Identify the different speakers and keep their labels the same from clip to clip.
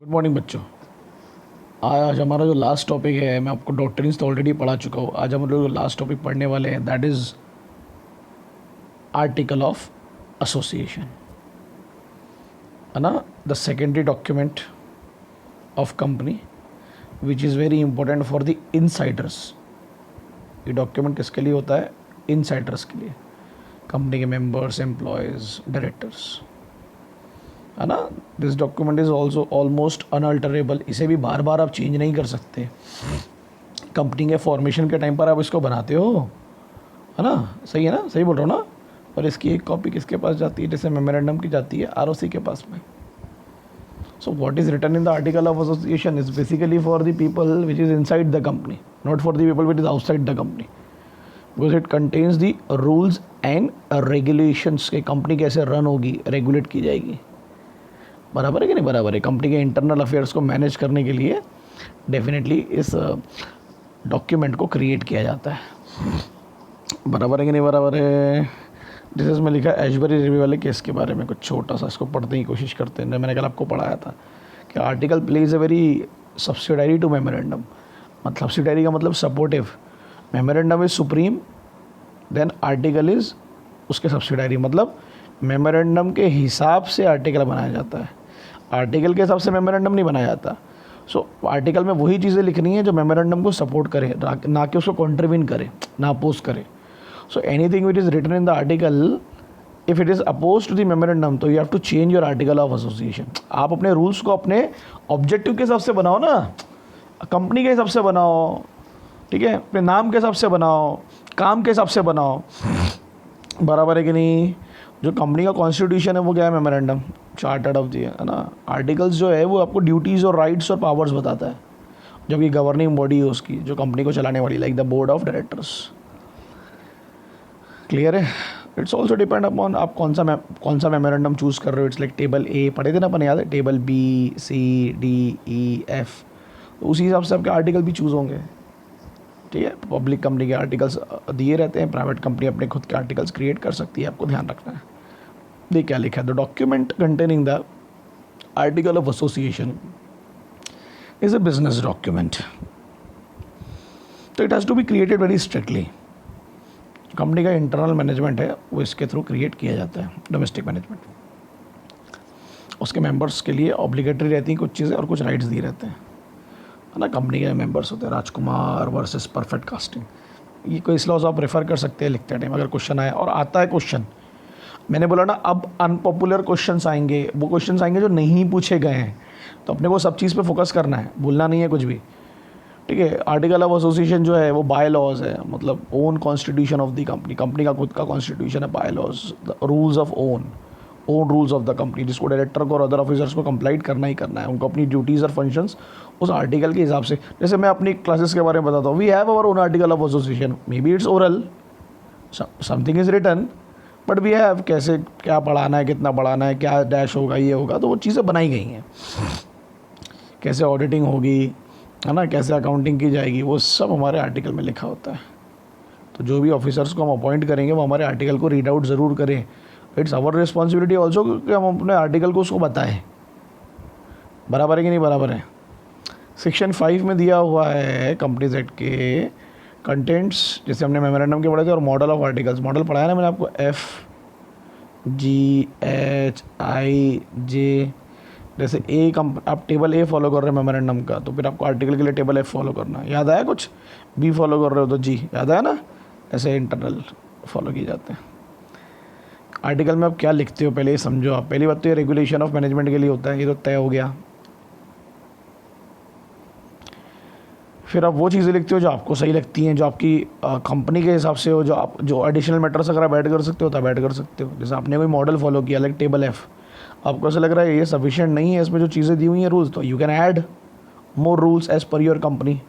Speaker 1: Good morning बच्चों। आज हमारा जो लास्ट टॉपिक है, मैं आपको डॉक्ट्रिन्स तो ऑलरेडी पढ़ा चुका हूँ। आज हम लोग जो लास्ट टॉपिक पढ़ने वाले हैं that is article of association, है ना, the secondary document of company which is very important for the Insiders. ये डॉक्यूमेंट किसके लिए होता है? इनसाइडर्स के लिए, कंपनी के मेंबर्स, एम्प्लॉयज़, डायरेक्टर्स, है ना। This document is also almost unalterable. इसे भी बार बार आप चेंज नहीं कर सकते। कंपनी के फॉर्मेशन के टाइम पर आप इसको बनाते हो, है ना, सही है ना, सही बोल रहा हूँ ना। और इसकी एक कॉपी किसके पास जाती है? जैसे मेमोरेंडम की जाती है आरओसी के पास में। So what is written in the article of association is basically for the people which is inside the company, not for the people which is outside the company, because it contains the rules and regulations के company कैसे run होगी, regulate की जाएगी। बराबर है कि नहीं बराबर है? कंपनी के इंटरनल अफेयर्स को मैनेज करने के लिए डेफिनेटली इस डॉक्यूमेंट को क्रिएट किया जाता है। बराबर है कि नहीं बराबर है? जैसे इसमें लिखा है एशबरी रिव्यू वाले केस के बारे में कुछ छोटा सा, इसको पढ़ने की कोशिश करते हैं। मैंने कल आपको पढ़ाया था कि article plays a very subsidiary to memorandum. मतलब सब्सिडारी का मतलब supportive. Memorandum is supreme, then article is उसके सब्सिडारी। मतलब मेमोरेंडम के हिसाब से आर्टिकल बनाया जाता है, आर्टिकल के हिसाब से मेमोरेंडम नहीं बनाया जाता। सो आर्टिकल में वही चीज़ें लिखनी है जो मेमोरेंडम को सपोर्ट करे, ना कि उसको कॉन्ट्रीब्यूट करे, ना अपोज करे। So anything which is written in the article if it is oppose to the memorandum, तो you have to change your article of association. आप अपने रूल्स को अपने ऑब्जेक्टिव के हिसाब से बनाओ ना, कंपनी के हिसाब से बनाओ, ठीक है, अपने नाम के हिसाब से बनाओ, काम के हिसाब से बनाओ। बराबर है कि नहीं? जो कंपनी का कॉन्स्टिट्यूशन है वो क्या है? मेमोरेंडम चार्टर्ड ऑफ दी, है ना। आर्टिकल्स जो है वो आपको ड्यूटीज़ और राइट्स और पावर्स बताता है, जब कि गवर्निंग बॉडी है उसकी, जो कंपनी को चलाने वाली, like the board of directors. Clear है? इट्स ऑल्सो डिपेंड अपॉन आप कौन सा मेमोरेंडम चूज़ कर रहे हो। इट्स लाइक टेबल ए पढ़े थे ना अपन, याद है? टेबल बी, सी, डी, ई, एफ, तो उसी हिसाब से आपके आर्टिकल भी चूज़ होंगे, ठीक है। पब्लिक कंपनी के आर्टिकल्स दिए रहते हैं, प्राइवेट कंपनी अपने खुद के आर्टिकल्स क्रिएट कर सकती है, आपको ध्यान रखना है। देख क्या लिखा है, the document containing the article of association is a business document, तो it has to be created very strictly. Company का इंटरनल मैनेजमेंट है वो इसके थ्रू क्रिएट किया जाता है, डोमेस्टिक मैनेजमेंट। उसके मेंबर्स के लिए ऑब्लिगेटरी रहती हैं कुछ चीज़ें और कुछ राइट्स दिए रहते हैं, है ना। कंपनी के मेंबर्स होते हैं राजकुमार वर्सेस परफेक्ट कास्टिंग, ये कोई लॉज आप रेफ़र कर सकते हैं लिखते टाइम, अगर क्वेश्चन आया और आता है क्वेश्चन। मैंने बोला ना, अब अनपॉपुलर क्वेश्चंस आएंगे, वो क्वेश्चंस आएंगे जो नहीं पूछे गए हैं, तो अपने को सब चीज़ पे फोकस करना है, भूलना नहीं है कुछ भी, ठीक है। आर्टिकल ऑफ एसोसिएशन जो है वो बाय लॉज है, मतलब own constitution of the company, company का खुद का कॉन्स्टिट्यूशन है, by laws, rules of own rules of the company, जिसको डायरेक्टर को और अदर ऑफिसर्स को कंप्लाइट करना ही करना है, उनको अपनी ड्यूटीज़ और फंक्शंस उस आर्टिकल के हिसाब से। जैसे मैं अपनी क्लासेस के बारे में बताता हूँ, we have our own article of association, maybe it's oral, something is written, but we have कैसे क्या पढ़ाना है, कितना पढ़ाना है, क्या डैश होगा, ये होगा, तो वो चीज़ें बनाई गई हैं। कैसे ऑडिटिंग होगी, है ना, कैसे अकाउंटिंग की जाएगी, वो सब हमारे आर्टिकल में लिखा होता है। तो जो भी ऑफिसर्स को हम अपॉइंट करेंगे वो हमारे आर्टिकल को रीड आउट ज़रूर करें। इट्स आवर रिस्पॉन्सिबिलिटी ऑल्सो कि हम अपने आर्टिकल को उसको बताएं। बराबर है कि नहीं बराबर है? सेक्शन 5 में दिया हुआ है कंपनीज एक्ट के कंटेंट्स, जैसे हमने मेमोरेंडम के पढ़े थे, और मॉडल ऑफ आर्टिकल्स। मॉडल पढ़ाया ना मैंने आपको, FGHIJ। जैसे आप टेबल ए फॉलो कर रहे हैं मेमोरेंडम का, तो फिर आपको आर्टिकल के लिए टेबल F फॉलो करना है। याद आया कुछ? B फॉलो कर रहे हो तो G, याद आया ना? ऐसे इंटरनल फॉलो किए जाते हैं। आर्टिकल में आप क्या लिखते हो पहले ये समझो आप। पहली बात तो ये रेगुलेशन ऑफ मैनेजमेंट के लिए होता है, ये तो तय हो गया। फिर आप वो चीज़ें लिखते हो जो आपको सही लगती हैं, जो आपकी कंपनी के हिसाब से हो, जो एडिशनल मैटर्स अगर आप ऐड कर सकते हो तो आप ऐड कर सकते हो। जैसे आपने कोई मॉडल फॉलो किया लाइक टेबल F, आपको ऐसा लग रहा है ये सफिशिएंट नहीं है, इसमें जो चीज़ें दी हुई हैं रूल्स, तो you can add more rules as per your company,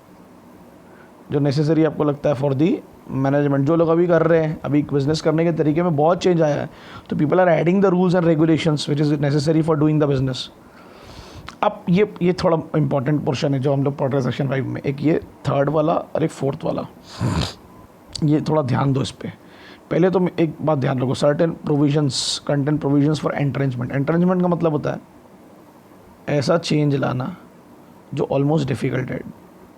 Speaker 1: जो नेसेसरी आपको लगता है फॉर दी मैनेजमेंट। जो लोग अभी कर रहे हैं, अभी बिजनेस करने के तरीके में बहुत चेंज आया है, तो people are adding the rules and regulations which is necessary for doing the business. अब ये थोड़ा इंपॉर्टेंट पोर्शन है जो हम लोग पढ़ रहे हैं सेक्शन 5 में। एक ये थर्ड वाला और एक फोर्थ वाला, ये थोड़ा ध्यान दो इस पर। पहले तो एक बात ध्यान रखो, certain provisions, content provisions for entrenchment. Entrenchment का मतलब होता है ऐसा चेंज लाना जो ऑलमोस्ट डिफ़िकल्ट है,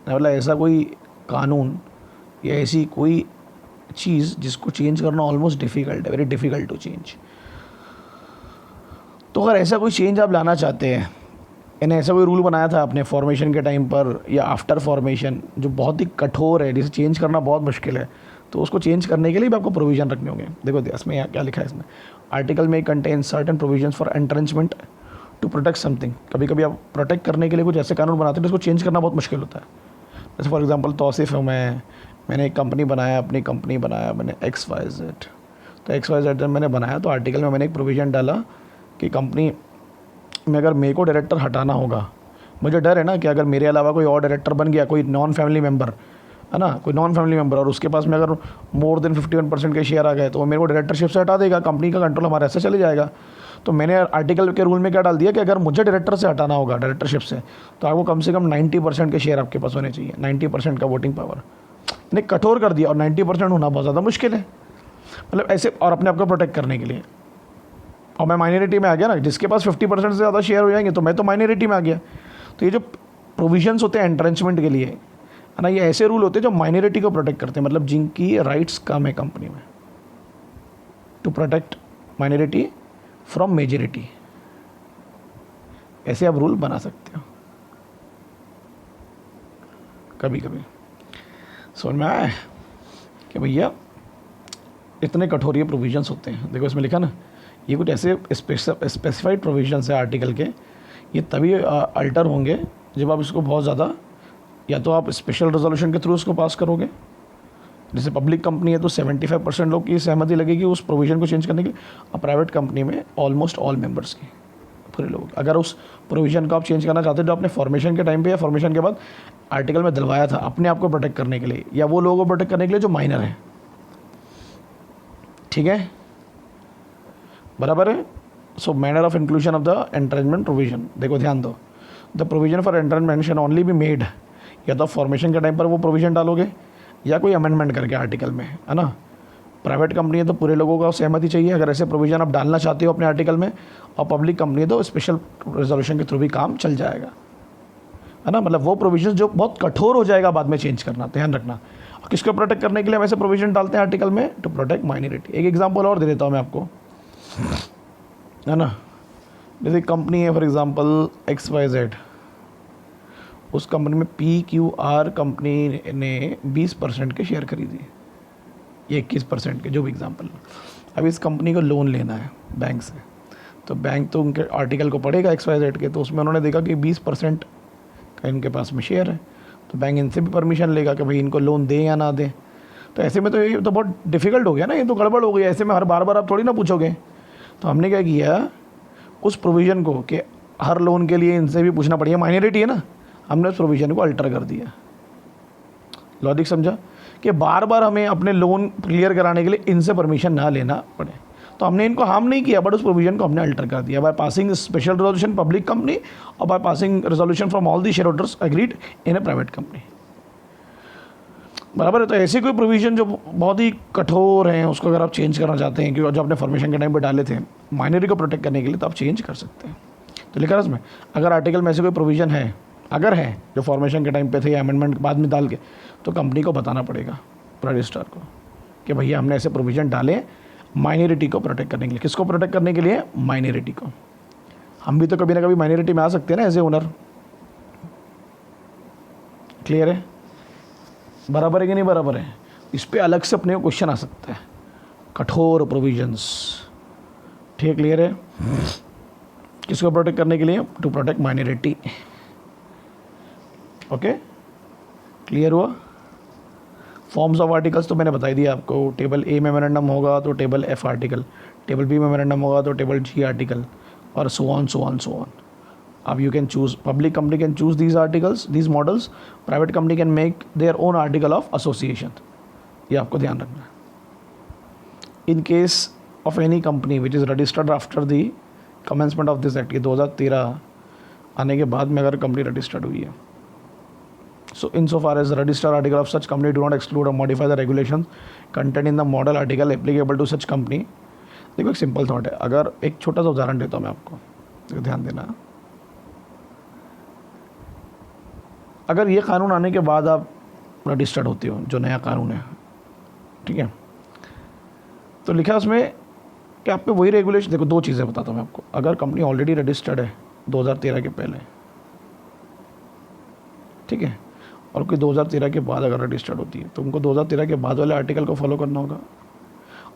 Speaker 1: मतलब ऐसा कोई कानून या ऐसी कोई चीज़ जिसको चेंज करना ऑलमोस्ट डिफ़िकल्ट है, वेरी डिफ़िकल्ट टू चेंज। तो अगर ऐसा कोई चेंज आप लाना चाहते हैं, यानी ऐसा कोई रूल बनाया था आपने फॉर्मेशन के टाइम पर या आफ्टर फॉर्मेशन जो बहुत ही कठोर है, जिसे चेंज करना बहुत मुश्किल है, तो उसको चेंज करने के लिए भी आपको प्रोविज़न रखने होंगे। देखो इसमें यहाँ क्या लिखा है, इसमें आर्टिकल में contain certain provisions for entrenchment to protect something. कभी कभी आप प्रोटेक्ट करने के लिए कुछ ऐसे कानून बनाते हैं जिसको चेंज करना बहुत मुश्किल होता है। जैसे फॉर एग्जांपल तौसीफ़ है, मैंने एक कंपनी बनाया, अपनी कंपनी बनाया मैंने XYZ। तो XYZ जब मैंने बनाया तो आर्टिकल में मैंने एक प्रोविज़न डाला कि कंपनी में अगर मेरे को डायरेक्टर हटाना होगा, मुझे डर है ना कि अगर मेरे अलावा कोई और डायरेक्टर बन गया, कोई नॉन फैमिली मेम्बर है ना, कोई नॉन फैमिली मेम्बर, और उसके पास में अगर मोर देन 51% के शेयर आ गए तो वो मेरे को डायरेक्टरशिप से हटा देगा, कंपनी का कंट्रोल हमारे ऐसे चले जाएगा। तो मैंने आर्टिकल के रूल में क्या डाल दिया कि अगर मुझे डायरेक्टर से हटाना होगा, डायरेक्टरशिप से, तो आपको कम से कम 90% के शेयर आपके पास होने चाहिए, 90% का वोटिंग पावर। मैंने कठोर कर दिया, और 90% होना बहुत ज़्यादा मुश्किल है, मतलब ऐसे, और अपने आप को प्रोटेक्ट करने के लिए। और मैं माइनॉरिटी में आ गया ना, जिसके पास 50% से ज़्यादा शेयर हो जाएंगे तो मैं तो माइनॉरिटी में आ गया। तो ये जो प्रोविजंस होते हैं एंट्रेंचमेंट के लिए है ना, ये ऐसे रूल होते हैं जो माइनॉरिटी को प्रोटेक्ट करते हैं, मतलब जिनकी राइट्स कम है कंपनी में, to protect minority from majority. ऐसे आप रूल बना सकते हो कभी कभी। समझ में आया कि भैया इतने कठोर ये प्रोविजंस होते हैं। देखो इसमें लिखा ना, ये कुछ ऐसे स्पेसिफाइड प्रोविजंस है आर्टिकल के, ये तभी अल्टर होंगे जब आप इसको बहुत ज़्यादा, या तो आप स्पेशल रेजोल्यूशन के थ्रू उसको पास करोगे, जैसे पब्लिक कंपनी है तो 75% लोग की सहमति लगेगी उस प्रोविज़न को चेंज करने की, और प्राइवेट कंपनी में ऑलमोस्ट ऑल मेंबर्स की, पूरे लोग। अगर उस प्रोविज़न को आप चेंज करना चाहते हो जो आपने फॉर्मेशन के टाइम पे या फॉर्मेशन के बाद आर्टिकल में दिलवाया था अपने आप को प्रोटेक्ट करने के लिए, या वो लोगों को प्रोटेक्ट करने के लिए जो माइनर है, ठीक है, बराबर है। So manner of inclusion of the entrenchment provision, देखो ध्यान दो, the provision for entrenchment can only be made, या तो फॉर्मेशन के टाइम पर वो प्रोविजन डालोगे या कोई अमेंडमेंट करके आर्टिकल में, है ना। प्राइवेट कंपनी है तो पूरे लोगों का सहमति चाहिए अगर ऐसे प्रोविजन आप डालना चाहते हो अपने आर्टिकल में, और पब्लिक कंपनी है तो स्पेशल रेजोल्यूशन के थ्रू भी काम चल जाएगा, है ना। मतलब वो प्रोविजन जो बहुत कठोर हो जाएगा बाद में चेंज करना, ध्यान रखना। और किसको प्रोटेक्ट करने के लिए हम ऐसे प्रोविजन डालते हैं आर्टिकल में, टू प्रोटेक्ट माइनॉरिटी। एक एग्जाम्पल और दे देता हूँ मैं आपको, है ना। जैसे कंपनी है फॉर एग्जांपल XYZ, उस कंपनी में PQR कंपनी ने 20% के शेयर खरीदी, ये 21% के, जो भी एग्जांपल। अब इस कंपनी को लोन लेना है बैंक से, तो बैंक तो उनके आर्टिकल को पढ़ेगा XYZ के, तो उसमें उन्होंने देखा कि 20% का इनके पास में शेयर है, तो बैंक इनसे भी परमिशन लेगा कि भाई इनको लोन दें या ना दें। तो ऐसे में तो ये तो बहुत डिफ़िकल्ट हो गया ना, ये तो गड़बड़ हो गई। ऐसे में हर बार आप थोड़ी ना पूछोगे। तो हमने क्या किया, उस प्रोविज़न को कि हर लोन के लिए इनसे भी पूछना पड़ेगा, माइनॉरिटी है ना, हमने उस प्रोविज़न को अल्टर कर दिया। लॉजिक समझा कि बार बार हमें अपने लोन क्लियर कराने के लिए इनसे परमिशन ना लेना पड़े। तो हमने इनको हार्म नहीं किया, बट उस प्रोविज़न को हमने अल्टर कर दिया by passing special resolution public company और by passing resolution from all the shareholders agreed in a private company, बराबर है। तो ऐसे कोई प्रोविज़न जो बहुत ही कठोर हैं उसको अगर आप चेंज करना चाहते हैं, क्योंकि जो आपने फॉर्मेशन के टाइम पर डाले थे माइनॉरिटी को प्रोटेक्ट करने के लिए, तो आप चेंज कर सकते हैं। तो लिखा है इसमें, अगर आर्टिकल में ऐसे कोई प्रोविज़न है, अगर है जो फॉर्मेशन के टाइम पे थे या अमेंडमेंट बाद में डाल के, तो कंपनी को बताना पड़ेगा रजिस्ट्रार को कि भैया हमने ऐसे प्रोविज़न डाले माइनॉरिटी को प्रोटेक्ट करने के लिए। किसको प्रोटेक्ट करने के लिए? माइनॉरिटी को। हम भी तो कभी ना कभी माइनॉरिटी में आ सकते हैं ना एज ए ओनर। क्लियर है? बराबर है कि नहीं बराबर है? इस पर अलग से अपने क्वेश्चन आ सकता है, कठोर प्रोविजंस। ठीक है, क्लियर है? किसको प्रोटेक्ट करने के लिए? To protect minority. Okay, clear हुआ? फॉर्म्स ऑफ आर्टिकल्स तो मैंने बता दिया आपको। टेबल ए मेमोरेंडम होगा तो table F article, table B memorandum होगा तो टेबल जी आर्टिकल, और so on so on so on. अब you can choose, public company can choose these articles, these models, private company can make their own article of association. ये आपको ध्यान रखना है। In case of any company which is registered after the commencement of this act, ये 2013 आने के बाद में अगर कंपनी रजिस्टर्ड हुई है, so insofar as the register article of such company do not exclude or modify the regulations contained in the model article applicable to such company। देखो एक सिंपल थॉट है, अगर एक छोटा सा उदाहरण देता हूँ मैं आपको, ध्यान देना। अगर ये कानून आने के बाद आप रजिस्टर्ड होते हो, जो नया कानून है, ठीक है, तो लिखा है उसमें कि आप पे वही रेगुलेशन, देखो दो चीज़ें बताता हूँ मैं आपको। अगर कंपनी ऑलरेडी रजिस्टर्ड है 2013 के पहले, ठीक है, और कोई 2013 के बाद अगर रजिस्टर्ड होती है तो उनको 2013 के बाद वाले आर्टिकल को फॉलो करना होगा।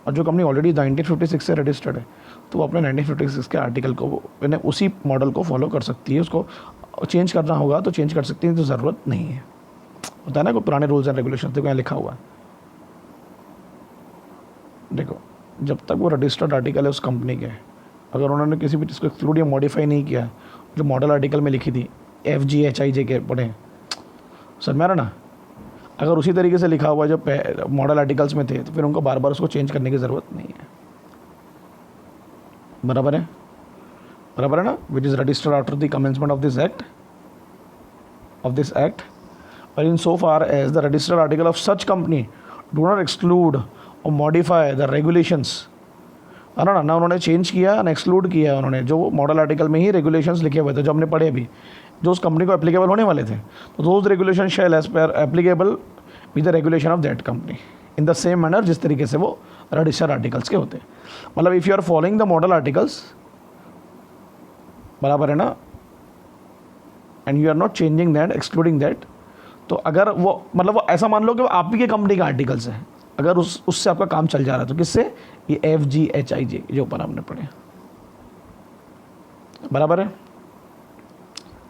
Speaker 1: और जो कंपनी ऑलरेडी 1956 से रजिस्टर्ड है तो वो अपने 1956 के आर्टिकल को, यानी उसी मॉडल को फॉलो कर सकती है। उसको चेंज करना होगा तो चेंज कर सकती है, तो ज़रूरत नहीं है। होता है ना कोई पुराने रूल्स एंड रेगुलेशन, देखो यहाँ लिखा हुआ है, देखो जब तक वो रजिस्टर्ड आर्टिकल है उस कंपनी के, अगर उन्होंने किसी भी चीज़ को एक्सक्लूड या मॉडिफाई नहीं किया, जो मॉडल आर्टिकल में लिखी थी FGHIJ के पढ़े, समझ में आ रहा ना, अगर उसी तरीके से लिखा हुआ जो मॉडल आर्टिकल्स में थे तो फिर उनको बार बार उसको चेंज करने की ज़रूरत नहीं है। बराबर है, बराबर है ना। Which is registered after the commencement of this act और in so far as the registered article of such company do not exclude or modify the regulations, है ना उन्होंने चेंज किया ना एक्सक्लूड किया, उन्होंने जो मॉडल आर्टिकल में ही रेगुलेशंस लिखे हुए थे जो हमने पढ़े अभी, जो उस कंपनी को एप्लीकेबल होने वाले थे, तो those regulation shall as per applicable with the regulation of that company in the same manner, जिस तरीके से वो रजिस्टर्ड आर्टिकल्स के होते हैं। मतलब if you are following the model articles, बराबर है ना, and you are not changing that excluding that, तो अगर वो मतलब वो ऐसा मान लो कि वो आप ही के कंपनी का आर्टिकल्स है, अगर उससे आपका काम चल जा रहा है तो किससे, ये FGHIJ जो ऊपर हमने पढ़े, बराबर है।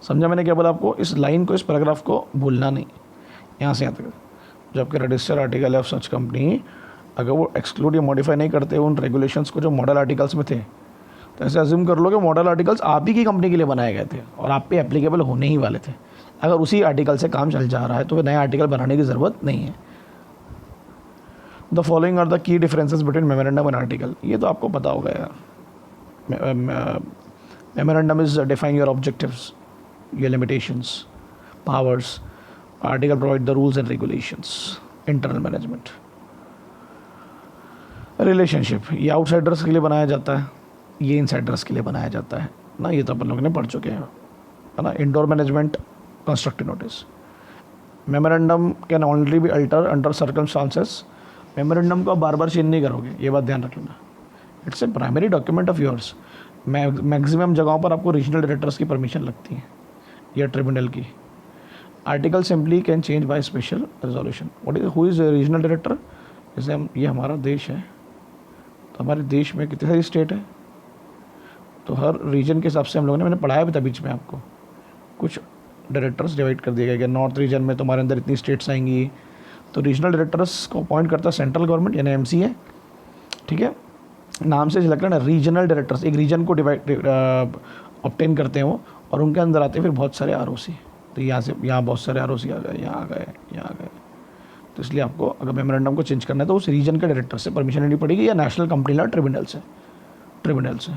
Speaker 1: समझा मैंने क्या बोला आपको? इस लाइन को, इस पैराग्राफ को भूलना नहीं, यहाँ से यहाँ तक। जबकि registered article of such company, अगर वो एक्सक्लूड या मॉडिफाई नहीं करते उन रेगुलेशंस को जो मॉडल आर्टिकल्स में थे, तो ऐसे अज्यूम कर लो कि मॉडल आर्टिकल्स आप ही की कंपनी के लिए बनाए गए थे और आप पे एप्लीकेबल होने ही वाले थे। अगर उसी आर्टिकल से काम चल जा रहा है तो नया आर्टिकल बनाने की ज़रूरत नहीं है। The following are the key differences between memorandum and article, ये तो आपको पता होगा यार। Memorandum is define your objectives, your limitations, powers. Article provide the rules and regulations. Internal management. Relationship, ये आउटसाइडर्स के लिए बनाया जाता है, ये इनसाइडर्स के लिए बनाया जाता है ना, ये तो अपन लोगों ने पढ़ चुके हैं, है ना। Indoor management, constructive notice. Memorandum can only be alter under circumstances. Memorandum को आप बार बार चेंज नहीं करोगे, ये बात ध्यान रख लेना। It's a primary document of yours. Maximum जगहों पर आपको रीजनल डायरेक्टर्स की परमिशन लगती है या ट्रिब्यूनल की। Article simply can change by special resolution. What is, who is regional director? जैसे हम, ये हमारा देश है, तो हमारे देश में कितनी सारी स्टेट है, तो हर रीजन के हिसाब से हम लोगों ने, मैंने पढ़ाया भी था बीच में आपको, कुछ डायरेक्टर्स डिवाइड कर दिए गए कि नॉर्थ रीजन में तुम्हारे अंदर इतनी स्टेट्स आएंगी, तो रीजनल डायरेक्टर्स को अपॉइंट करता है सेंट्रल गवर्नमेंट यानी MC है, ठीक है। नाम से लग रहा है ना, रीजनल डायरेक्टर्स एक रीजन को डिवाइड ऑब्टेन करते हैं वो, और उनके अंदर आते हैं फिर बहुत सारे ROC। तो यहाँ से यहाँ बहुत सारे ROC आ गए, यहाँ आ गए, यहाँ आ गए। तो इसलिए आपको अगर मेमोरेंडम को चेंज करना है तो उस रीजन के डायरेक्टर से परमिशन लेनी पड़ेगी, या नेशनल कंपनी लॉ ट्रिब्यूनल से,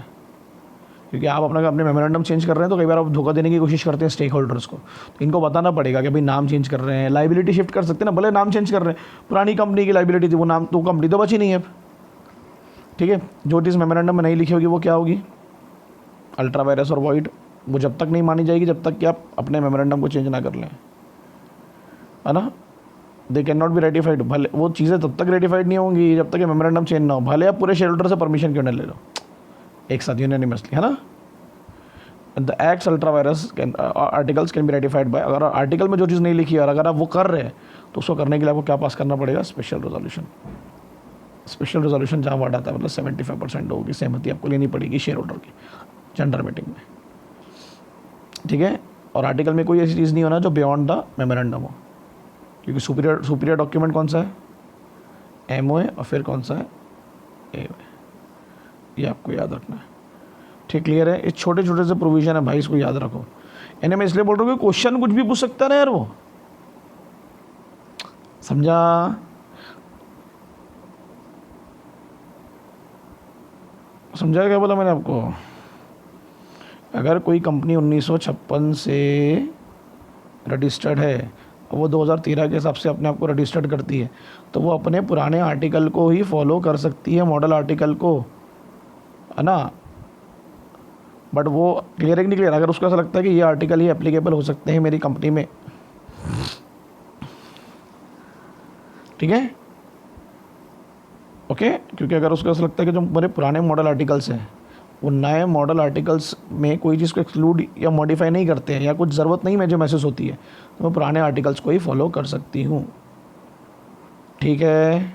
Speaker 1: क्योंकि आप अपने मेमोरेंडम चेंज कर रहे हैं तो कई बार आप धोखा देने की कोशिश करते हैं स्टेक होल्डर्स को। तो इनको बताना पड़ेगा कि भाई नाम चेंज कर रहे हैं, लाइबिलिटी शिफ्ट कर सकते हैं ना, भले नाम चेंज कर रहे हैं, पुरानी कंपनी की लाइबिलिटी थी, वो नाम तो कंपनी तो बची नहीं है, ठीक है। जो चीज़ मेमोरेंडम में नहीं लिखी होगी वो क्या होगी? अल्ट्रा वायरस और वॉइड। वो जब तक नहीं मानी जाएगी जब तक कि आप अपने मेमोरेंडम को चेंज ना कर लें, है ना। They can not be ratified, भले वो चीज़ें तब तक रेटिफाइड नहीं होंगी जब तक ये मेमोरेंडम चेंज ना हो, भले आप पूरे शेयर होल्डर से परमिशन क्यों ना ले लो एक साथ यूनानिमसली, है ना। The acts ultra vires articles can be ratified by, अगर आर्टिकल में जो चीज़ नहीं लिखी है और अगर आप वो कर रहे हैं तो उसको करने के लिए आपको क्या पास करना पड़ेगा? Special resolution. स्पेशल रेजोल्यूशन जहाँ वर्ड आता है मतलब 75% लोगों की सहमति आपको लेनी पड़ेगी शेयर होल्डर की जनरल मीटिंग में, ठीक है। और आर्टिकल में कोई ऐसी चीज़ नहीं होना जो बियॉन्ड द मेमोरेंडम हो, क्योंकि सुपीरियर डॉक्यूमेंट कौन सा है? MOA, और फिर कौन सा है? AOA। ये आपको याद रखना है, ठीक, क्लियर है। इस छोटे छोटे से प्रोविजन है भाई, इसको याद रखो। यानी मैं इसलिए बोल रहा हूँ कि क्वेश्चन कुछ भी पूछ सकता है ना यार, वो समझा? समझा क्या बोला मैंने आपको? अगर कोई कंपनी 1956 से रजिस्टर्ड है, वो 2013 के हिसाब से अपने आप को रजिस्टर्ड करती है, तो वो अपने पुराने आर्टिकल को ही फॉलो कर सकती है, मॉडल आर्टिकल को, है ना। बट वो क्लियर है कि नहीं क्लियर? अगर उसको ऐसा लगता है कि ये आर्टिकल ही एप्लीकेबल हो सकते हैं मेरी कंपनी में, ठीक है, ओके। क्योंकि अगर उसको ऐसा लगता है कि जो मेरे पुराने मॉडल आर्टिकल्स हैं वो नए मॉडल आर्टिकल्स में कोई चीज़ को एक्सक्लूड या मॉडिफाई नहीं करते हैं या कुछ ज़रूरत नहीं मुझे महसूस होती है, तो मैं पुराने आर्टिकल्स को ही फॉलो कर सकती हूँ। ठीक है,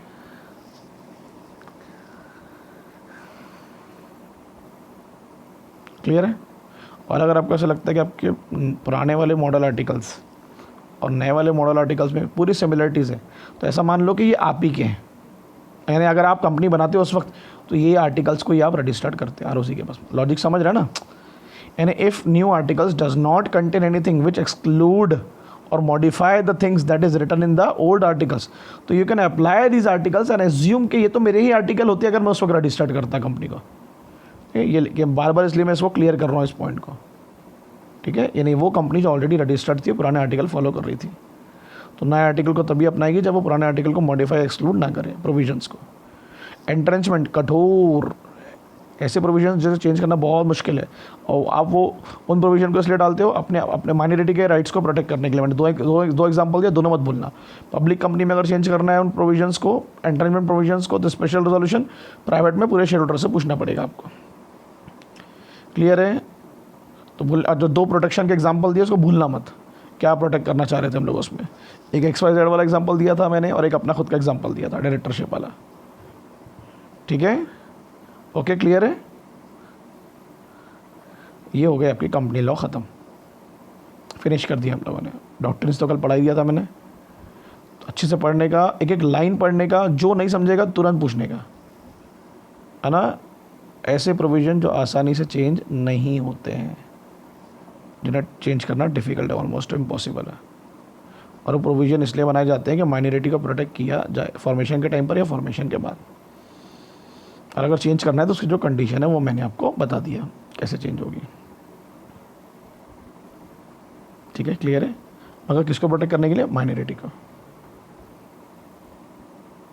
Speaker 1: क्लियर है। और अगर आपको ऐसा लगता है कि आपके पुराने वाले मॉडल आर्टिकल्स और नए वाले मॉडल आर्टिकल्स में पूरी सिमिलरिटीज़ है, तो ऐसा मान लो कि ये आप ही के हैं, यानी अगर आप कंपनी बनाते हो उस वक्त तो ये आर्टिकल्स को ही आप रजिस्टर्ड करते हैं आरओसी के पास। लॉजिक समझ रहे हैं ना। यानी if new articles does not contain anything which exclude or modify the things that is written in the old articles, तो you can apply these articles and assume कि ये तो मेरे ही आर्टिकल होते अगर मैं उस वक्त रजिस्टर्ड करता कंपनी को। ये बार बार इसलिए मैं इसको क्लियर कर रहा हूँ इस पॉइंट को। ठीक है, यानी वो कंपनी जो ऑलरेडी रजिस्टर्ड थी पुराने आर्टिकल फॉलो कर रही थी, तो नए आर्टिकल को तभी अपनाएगी जब वो पुराने आर्टिकल को मॉडिफाई एक्सक्लूड ना करें प्रोविजंस को। एंट्रेंचमेंट, कठोर, ऐसे प्रोविजन जैसे चेंज करना बहुत मुश्किल है, और आप वो उन प्रोविजन को इसलिए डालते हो अपने अपने माइनॉरिटी के राइट्स को प्रोटेक्ट करने के लिए। मैंने दो एग्जांपल दिया, दोनों मत भूलना। पब्लिक कंपनी में अगर चेंज करना है उन प्रोविजंस को, एंट्रेंचमेंट प्रोविजंस को, तो स्पेशल रेजोल्यूशन। प्राइवेट में पूरे शेयर होल्डर से पूछना पड़ेगा आपको। क्लियर है। तो जो दो प्रोटेक्शन के एग्जाम्पल दिए उसको भूलना मत, क्या प्रोटेक्ट करना चाह रहे थे हम लोग उसमें। एक XYZ वाला एग्जाम्पल दिया था मैंने और एक अपना खुद का एग्जाम्पल दिया था डायरेक्टरशिप वाला। ठीक है, ओके, क्लियर है। ये हो गई आपकी कंपनी लॉ ख़त्म, फिनिश कर दिया हम लोगों ने। डॉक्ट्रिन्स तो कल पढ़ाई दिया था मैंने, तो अच्छे से पढ़ने का, एक एक लाइन पढ़ने का, जो नहीं समझेगा तुरंत पूछने का, है ना। ऐसे प्रोविज़न जो आसानी से चेंज नहीं होते हैं, जिन्हें चेंज करना डिफ़िकल्ट है, ऑलमोस्ट इम्पॉसिबल है। और वो प्रोविज़न इसलिए बनाए जाते हैं कि माइनॉरिटी को प्रोटेक्ट किया जाए फॉर्मेशन के टाइम पर या फॉर्मेशन के बाद। और अगर चेंज करना है तो उसकी जो कंडीशन है वो मैंने आपको बता दिया कैसे चेंज होगी। ठीक है, क्लियर है। अगर किसको प्रोटेक्ट करने के लिए, माइनॉरिटी को।